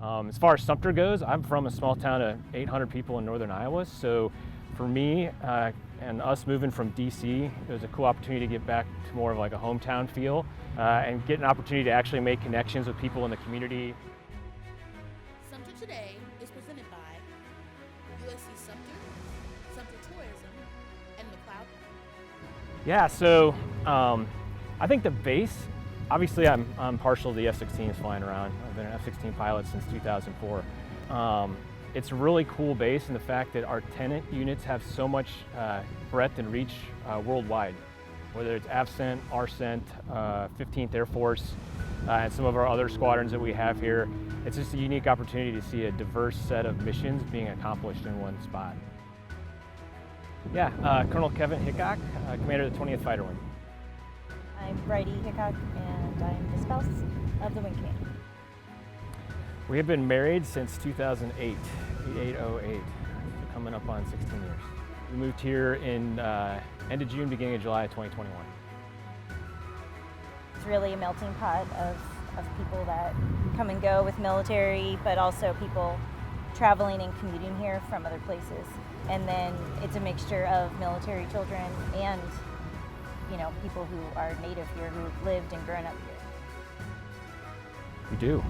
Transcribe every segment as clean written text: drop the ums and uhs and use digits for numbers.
As far as Sumter goes, I'm from a small town of 800 people in northern Iowa, so for me and us moving from DC, it was a cool opportunity to get back to more of like a hometown feel and get an opportunity to actually make connections with people in the community. Sumter Today is presented by USC Sumter, Sumter Tourism, and McLeod. Yeah, so I think the base, obviously I'm partial to the F-16s flying around. I've been an F-16 pilot since 2004. It's a really cool base in the fact that our tenant units have so much breadth and reach worldwide, whether it's AFCENT, RCENT, 15th Air Force, and some of our other squadrons that we have here. It's just a unique opportunity to see a diverse set of missions being accomplished in one spot. Yeah, Colonel Kevin Hicok, commander of the 20th Fighter Wing. I'm Bridie Hicok, and I'm the spouse of the wing commander. We have been married since 2008, 8808, coming up on 16 years. We moved here in end of June, beginning of July of 2021. It's really a melting pot of people that come and go with military, but also people traveling and commuting here from other places. And then it's a mixture of military children and, you know, people who are native here, who've lived and grown up here. We do.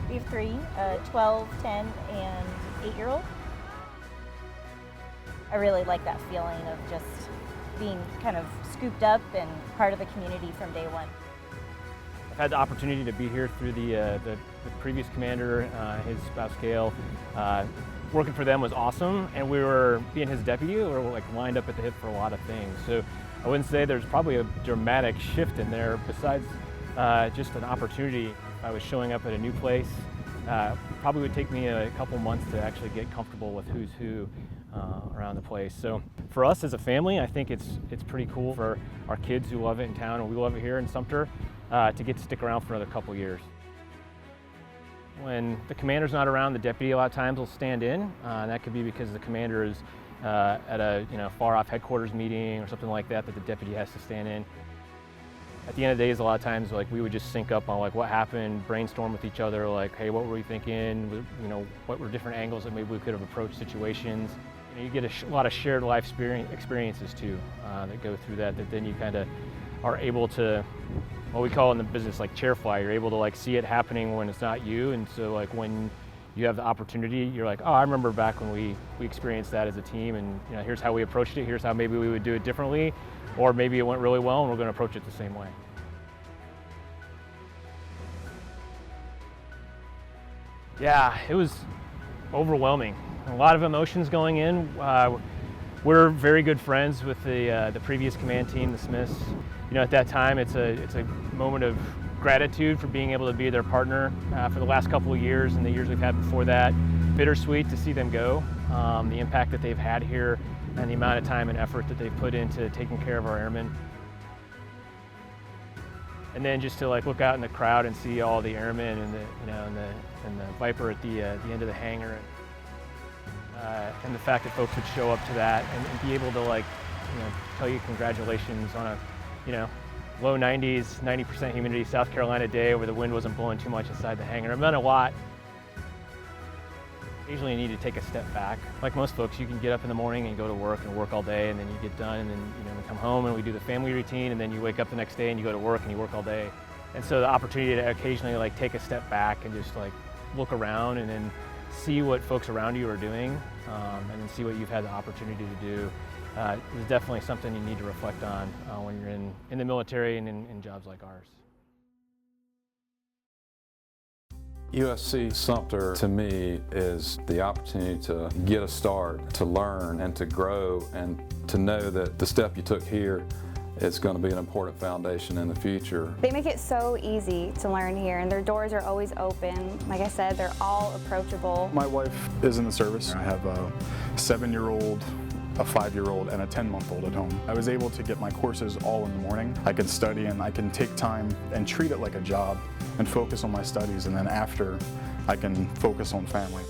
We have 3, 12, 10, and 8-year-old. I really like that feeling of just being kind of scooped up and part of the community from day one. I've had the opportunity to be here through the previous commander, his spouse Gail. Working for them was awesome, and we were being his deputy. We were like lined up at the hip for a lot of things. So I wouldn't say there's probably a dramatic shift in there besides just an opportunity. If I was showing up at a new place, probably would take me a couple months to actually get comfortable with who's who around the place. So for us as a family, I think it's pretty cool for our kids who love it in town, and we love it here in Sumter, to get to stick around for another couple years. When the commander's not around, the deputy a lot of times will stand in. And that could be because the commander is at a far off headquarters meeting or something like that the deputy has to stand in. At the end of the day, a lot of times like we would just sync up on like what happened, brainstorm with each other, like, hey, what were we thinking? What were different angles that maybe we could have approached situations. You get a lot of shared life experiences too that go through that then you kind of are able to, what we call in the business like chair fly. You're able to like see it happening when it's not you, and so like when you have the opportunity, you're like, oh, I remember back when we experienced that as a team, and here's how we approached it, here's how maybe we would do it differently, or maybe it went really well and we're going to approach it the same way. Yeah, it was overwhelming. A lot of emotions going in. We're very good friends with the previous command team, the Smiths. At that time, it's a moment of gratitude for being able to be their partner for the last couple of years and the years we've had before that. Bittersweet to see them go. The impact that they've had here and the amount of time and effort that they've put into taking care of our airmen. And then just to like look out in the crowd and see all the airmen and the Viper at the end of the hangar. And the fact that folks would show up to that and be able to tell you congratulations on a low 90s, 90% humidity South Carolina day where the wind wasn't blowing too much inside the hangar. It meant a lot. Occasionally you need to take a step back. Like most folks, you can get up in the morning and go to work and work all day, and then you get done, and then we come home and we do the family routine, and then you wake up the next day and you go to work and you work all day. And so the opportunity to occasionally take a step back and just look around and then see what folks around you are doing, and then see what you've had the opportunity to do is definitely something you need to reflect on when you're in the military and in jobs like ours. USC Sumter, to me, is the opportunity to get a start, to learn and to grow, and to know that the step you took here is going to be an important foundation in the future. They make it so easy to learn here, and their doors are always open. Like I said, they're all approachable. My wife is in the service. I have a 7-year-old, a 5-year-old, and a 10-month-old at home. I was able to get my courses all in the morning. I can study and I can take time and treat it like a job and focus on my studies, and then after I can focus on family.